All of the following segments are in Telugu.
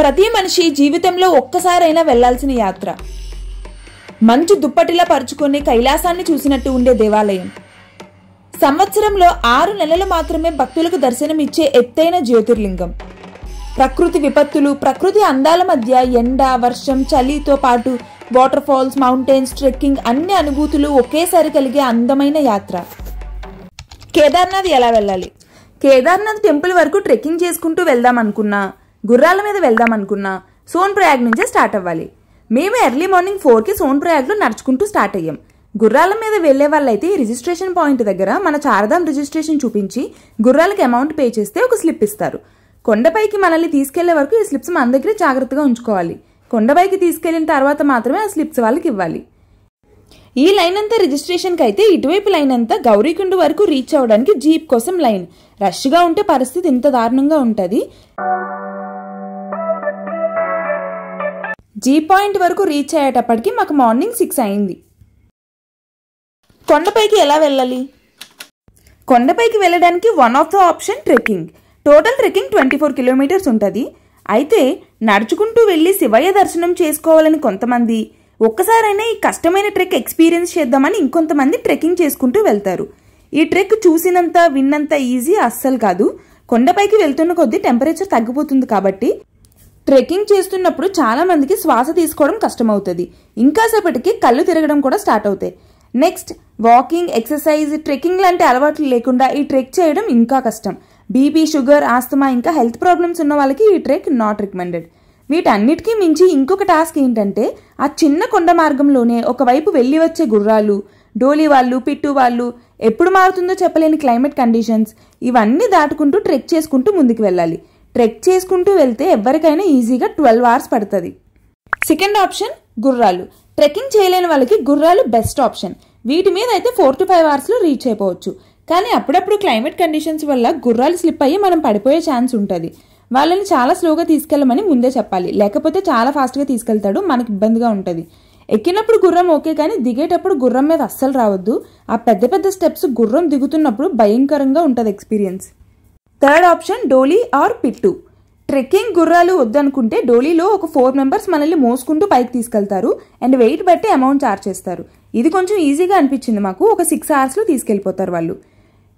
ప్రతి మనిషి జీవితంలో ఒక్కసారైనా వెళ్లాల్సిన యాత్ర. మంచు దుప్పటిలా పరుచుకొని కైలాసాన్ని చూసినట్టు ఉండే దేవాలయం. సంవత్సరంలో 6 నెలలు మాత్రమే భక్తులకు దర్శనమిచ్చే ఎత్తైన జ్యోతిర్లింగం. ప్రకృతి విపత్తులు, ప్రకృతి అందాల మధ్య ఎండ, వర్షం, చలితో పాటు వాటర్ ఫాల్స్, మౌంటైన్స్, ట్రెక్కింగ్ అన్ని అనుభూతులు ఒకేసారి కలిగే అందమైన యాత్ర. కేదార్నాథ్ ఎలా వెళ్ళాలి? కేదార్నాథ్ టెంపుల్ వరకు ట్రెక్కింగ్ చేసుకుంటూ వెళ్దాం అనుకున్నా, గుర్రాల మీద వెళ్దాం అనుకున్నా సోన్ప్రయాగ్ నుంచే స్టార్ట్ అవ్వాలి. మేము ఎర్లీ మార్నింగ్ 4కి సోన్ప్రయాగ్లో నడుచుకుంటూ స్టార్ట్ అయ్యాం. గుర్రాల మీద వెళ్లే వాళ్ళైతే ఈ రిజిస్ట్రేషన్ పాయింట్ దగ్గర మన చార్ధామ్ రిజిస్ట్రేషన్ చూపించి గుర్రాలకి అమౌంట్ పే చేస్తే ఒక స్లిప్ ఇస్తారు. కొండపైకి మనల్ని తీసుకెళ్లే వరకు ఈ స్లిప్స్ మన దగ్గర జాగ్రత్తగా ఉంచుకోవాలి. కొండపైకి తీసుకెళ్లిన తర్వాత మాత్రమే ఆ స్లిప్స్ వాళ్ళకి ఇవ్వాలి. ఈ లైన్ అంతా రిజిస్ట్రేషన్కి అయితే ఇటువైపు లైన్ అంతా గౌరీకుండ వరకు రీచ్ అవ్వడానికి జీప్ కోసం లైన్. రష్గా ఉంటే పరిస్థితి ఇంత దారుణంగా ఉంటుంది. జీప్ పాయింట్ వరకు రీచ్ అయ్యేటప్పటికి మాకు మార్నింగ్ 6 అయింది. కొండపైకి ఎలా వెళ్ళాలి? కొండపైకి వెళ్ళడానికి one of the option trekking. Total trekking 24 kilometres ఉంటుంది. అయితే నడుచుకుంటూ వెళ్ళి శివయ్య దర్శనం చేసుకోవాలని కొంతమంది, ఒక్కసారైనా ఈ కష్టమైన ట్రెక్ ఎక్స్పీరియన్స్ చేద్దామని ఇంకొంతమంది ట్రెక్కింగ్ చేసుకుంటూ వెళ్తారు. ఈ ట్రెక్ చూసినంత విన్నంత ఈజీ అస్సలు కాదు. కొండపైకి వెళ్తున్న కొద్దీ టెంపరేచర్ తగ్గిపోతుంది కాబట్టి ట్రెక్కింగ్ చేస్తున్నప్పుడు చాలా మందికి శ్వాస తీసుకోవడం కష్టమవుతుంది. ఇంకాసేపటికి కళ్ళు తిరగడం కూడా స్టార్ట్ అవుతాయి. నెక్స్ట్ వాకింగ్, ఎక్సర్సైజ్, ట్రెక్కింగ్ లాంటి అలవాట్లు లేకుండా ఈ ట్రెక్ చేయడం ఇంకా కష్టం. బీపీ, షుగర్, ఆస్తమా ఇంకా హెల్త్ ప్రాబ్లమ్స్ ఉన్న వాళ్ళకి ఈ ట్రెక్ నాట్ రికమెండెడ్. వీటన్నిటికీ మించి ఇంకొక టాస్క్ ఏంటంటే ఆ చిన్న కొండ మార్గంలోనే ఒకవైపు వెళ్ళి వచ్చే గుర్రాలు, డోలీ వాళ్ళు, పిట్టు వాళ్ళు, ఎప్పుడు మారుతుందో చెప్పలేని క్లైమేట్ కండిషన్స్, ఇవన్నీ దాటుకుంటూ ట్రెక్ చేసుకుంటూ ముందుకు వెళ్ళాలి. ట్రెక్ చేసుకుంటూ వెళ్తే ఎవరికైనా ఈజీగా 12 అవర్స్ పడుతుంది. సెకండ్ ఆప్షన్ గుర్రాలు. ట్రెక్కింగ్ చేయలేని వాళ్ళకి గుర్రాలు బెస్ట్ ఆప్షన్. వీటి మీద అయితే 4 to 5 అవర్స్లో రీచ్ అయిపోవచ్చు. కానీ అప్పుడప్పుడు క్లైమేట్ కండిషన్స్ వల్ల గుర్రాలు స్లిప్ అయ్యి మనం పడిపోయే ఛాన్స్ ఉంటుంది. వాళ్ళని చాలా స్లోగా తీసుకెళ్ళమని ముందే చెప్పాలి, లేకపోతే చాలా ఫాస్ట్గా తీసుకెళ్తాడు, మనకి ఇబ్బందిగా ఉంటుంది. ఎక్కినప్పుడు గుర్రం ఓకే, కానీ దిగేటప్పుడు గుర్రం మీద అస్సలు రావద్దు. ఆ పెద్ద పెద్ద స్టెప్స్ గుర్రం దిగుతున్నప్పుడు భయంకరంగా ఉంటుంది ఎక్స్పీరియన్స్. థర్డ్ ఆప్షన్ డోలీ ఆర్ పిట్టు. ట్రెక్కింగ్ గుర్రాలు వద్దనుకుంటే డోలీలో ఒక 4 మెంబర్స్ మనల్ని మోసుకుంటూ పైకి తీసుకెళ్తారు అండ్ వెయిట్ బట్టి అమౌంట్ చార్జ్ చేస్తారు. ఇది కొంచెం ఈజీగా అనిపించింది మాకు. ఒక 6 అవర్స్లో తీసుకెళ్లిపోతారు వాళ్ళు.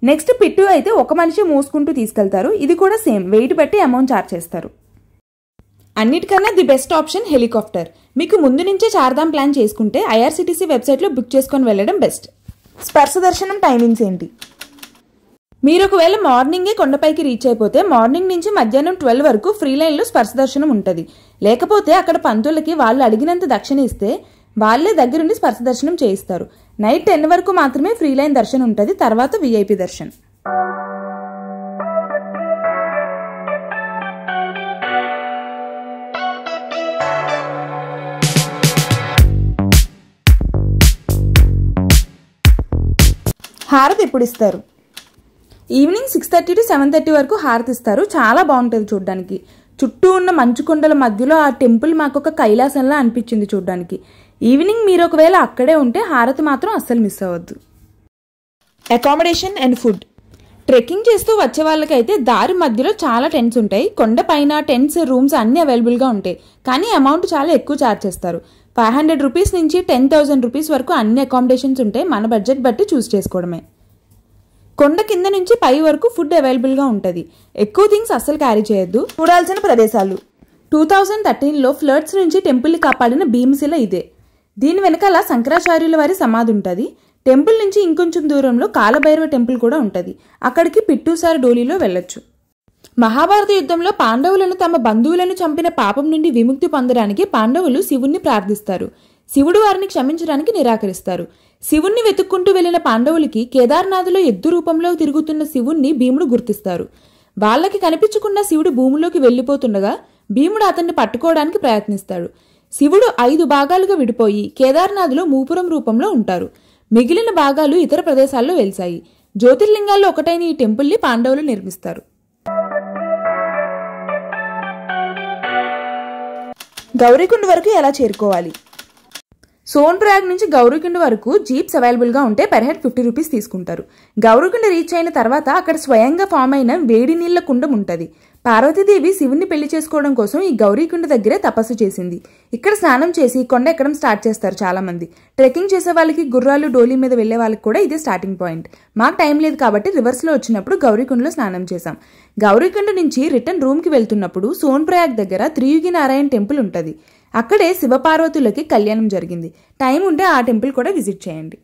నెక్స్ట్ పిట్టు అయితే ఒక మనిషి మోసుకుంటూ తీసుకెళ్తారు. ఇది కూడా సేమ్, వెయిట్ బట్టి అమౌంట్ చార్జ్ చేస్తారు. అన్నిటికన్నా ది బెస్ట్ ఆప్షన్ హెలికాప్టర్. మీకు ముందు నుంచే చార్ధామ్ ప్లాన్ చేసుకుంటే IRCTC వెబ్సైట్లో బుక్ చేసుకొని వెళ్ళడం బెస్ట్. స్పర్శ దర్శనం టైమింగ్స్ ఏంటి? మీరు ఒకవేళ మార్నింగే కొండపైకి రీచ్ అయిపోతే మార్నింగ్ నుంచి మధ్యాహ్నం 12 వరకు ఫ్రీ లైన్లో స్పర్శ దర్శనం ఉంటుంది. లేకపోతే అక్కడ పంతులకి వాళ్ళు అడిగినంత దక్షిణ ఇస్తే వాళ్ళే దగ్గరుండి స్పర్శ దర్శనం చేయిస్తారు. నైట్ 10 వరకు మాత్రమే ఫ్రీ లైన్ దర్శనం ఉంటుంది, తర్వాత VIP దర్శనం. హారతి ఎప్పుడు ఇస్తారు? ఈవినింగ్ 6:30 to 7:30 వరకు హారతి ఇస్తారు. చాలా బాగుంటుంది చూడడానికి. చుట్టూ ఉన్న మంచు కొండల మధ్యలో ఆ టెంపుల్ మాకు ఒక కైలాసంలా అనిపించింది చూడడానికి. ఈవినింగ్ మీరు ఒకవేళ అక్కడే ఉంటే హారతి మాత్రం అస్సలు మిస్ అవ్వద్దు. Accommodation and food. ట్రెక్కింగ్ చేస్తూ వచ్చే వాళ్ళకైతే దారి మధ్యలో చాలా టెంట్స్ ఉంటాయి. కొండ పైన టెంట్స్, రూమ్స్ అన్ని అవైలబుల్గా ఉంటాయి. కానీ అమౌంట్ చాలా ఎక్కువ ఛార్జ్ చేస్తారు. 500 రూపీస్ నుంచి 10,000 రూపీస్ వరకు అన్ని అకామిడేషన్స్ ఉంటాయి. మన బడ్జెట్ బట్టి చూస్ చేసుకోవడమే. కొండ కింద నుంచి పై వరకు ఫుడ్ అవైలబుల్గా ఉంటుంది. ఎక్కువ థింగ్స్ అస్సలు క్యారీ చేయొద్దు. చూడాల్సిన ప్రదేశాలు. 2013లో ఫ్లడ్స్ నుంచి టెంపుల్ని కాపాడిన భీమశిల ఇదే. దీని వెనకాల శంకరాచార్యుల వారి సమాధి ఉంటుంది. టెంపుల్ నుంచి ఇంకొంచెం దూరంలో కాలభైరవ టెంపుల్ కూడా ఉంటుంది. అక్కడికి పిట్టూసార్ డోలీలో వెళ్ళొచ్చు. మహాభారత యుద్ధంలో పాండవులను తమ బంధువులను చంపిన పాపం నుండి విముక్తి పొందడానికి పాండవులు శివుణ్ణి ప్రార్థిస్తారు. శివుడు వారిని క్షమించడానికి నిరాకరిస్తారు. శివుణ్ణి వెతుక్కుంటూ వెళ్లిన పాండవులకి కేదార్నాథ్లో ఎద్దు రూపంలో తిరుగుతున్న శివుణ్ణి భీముడు గుర్తిస్తారు. వాళ్ళకి కనిపించకుండా శివుడు భూమిలోకి వెళ్లిపోతుండగా భీముడు అతన్ని పట్టుకోవడానికి ప్రయత్నిస్తాడు. శివుడు 5 భాగాలుగా విడిపోయి కేదార్నాథ్లో మూపురం రూపంలో ఉంటారు. మిగిలిన భాగాలు ఇతర ప్రదేశాల్లో వెలిశాయి. జ్యోతిర్లింగాల్లో ఒకటైన ఈ టెంపుల్ని పాండవులు నిర్మిస్తారు. గౌరీకుండ వరకు ఎలా చేరుకోవాలి? సోన్ప్రయాగ్ నుంచి గౌరీకుండ వరకు జీప్స్ అవైలబుల్గా ఉంటే పర్ హెడ్ 50 రూపీస్ తీసుకుంటారు. గౌరీకుండ రీచ్ అయిన తర్వాత అక్కడ స్వయంగా ఫామ్ అయిన వేడి నీళ్ల కుండం ఉంటుంది. పార్వతీదేవి శివుణ్ణి పెళ్లి చేసుకోవడం కోసం ఈ గౌరీకుండ దగ్గరే తపస్సు చేసింది. ఇక్కడ స్నానం చేసి కొండ ఎక్కడం స్టార్ట్ చేస్తారు చాలా మంది. ట్రెక్కింగ్ చేసే వాళ్ళకి, గుర్రాలు డోలీ మీద వెళ్లే వాళ్ళకి కూడా ఇదే స్టార్టింగ్ పాయింట్. మాకు టైం లేదు కాబట్టి రివర్స్లో వచ్చినప్పుడు గౌరీకుండలో స్నానం చేశాం. గౌరీకుండ నుంచి రిటర్న్ రూమ్కి వెళ్తున్నప్పుడు సోన్ప్రయాగ్ దగ్గర త్రియుగి నారాయణ టెంపుల్ ఉంటుంది. అక్కడే శివపార్వతులకి కళ్యాణం జరిగింది. టైం ఉంటే ఆ టెంపుల్ కూడా విజిట్ చేయండి.